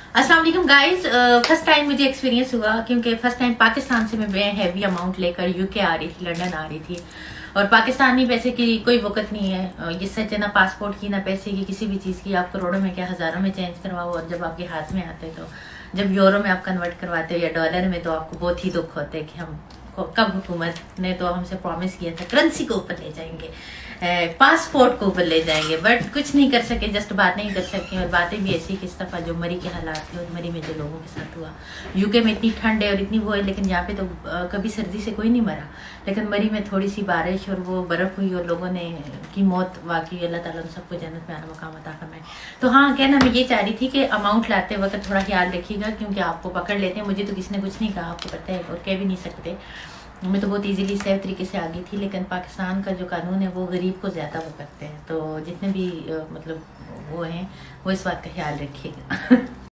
अस्सलाम वालेकुम guys. First time मुझे एक्सपीरियंस हुआ क्योंकि फर्स्ट टाइम पाकिस्तान से मैं हैवी अमाउंट लेकर यूके आ रही थी, लंदन आ रही थी। और पाकिस्तानी पैसे की कोई वक़्त नहीं है। ये सच है, ना पासपोर्ट की ना पैसे की किसी भी चीज़ की। आप करोड़ों में क्या हज़ारों में चेंज करवाओ, और जब आपके हाथ में आते तो जब यूरो में आप कन्वर्ट करवाते हो या डॉलर में, तो आपको बहुत ही दुख होता है कि हम कब हुकूमत ने तो हमसे प्रॉमिस किया था करेंसी को ऊपर ले जाएंगे, पासपोर्ट को ऊपर ले जाएंगे, बट कुछ नहीं कर सके, जस्ट बात नहीं कर सके। और बातें भी ऐसी किस दफ़ा जो मरी के हालात थे, और मरी में जो लोगों के साथ हुआ। यूके में इतनी ठंड है और इतनी वो है, लेकिन यहाँ पे तो कभी सर्दी से कोई नहीं मरा, लेकिन मरी में थोड़ी सी बारिश और वो बर्फ़ हुई और लोगों ने की मौत वाकई। अल्लाह ताला उन सबको जन्नत में आला मकाम अता फरमाए। तो हाँ, कहना मैं ये चाह रही थी कि अमाउंट लाते वक्त थोड़ा ख्याल रखिएगा, क्योंकि आपको पकड़ लेते हैं। मुझे तो किसी ने कुछ नहीं कहा, आपको पता है, और कह भी नहीं सकते। मैं तो बहुत इजीली सेफ तरीके से आ गई थी, लेकिन पाकिस्तान का जो कानून है वो गरीब को ज़्यादा वो करते हैं। तो जितने भी मतलब वो हैं, वो इस बात का ख्याल रखिएगा।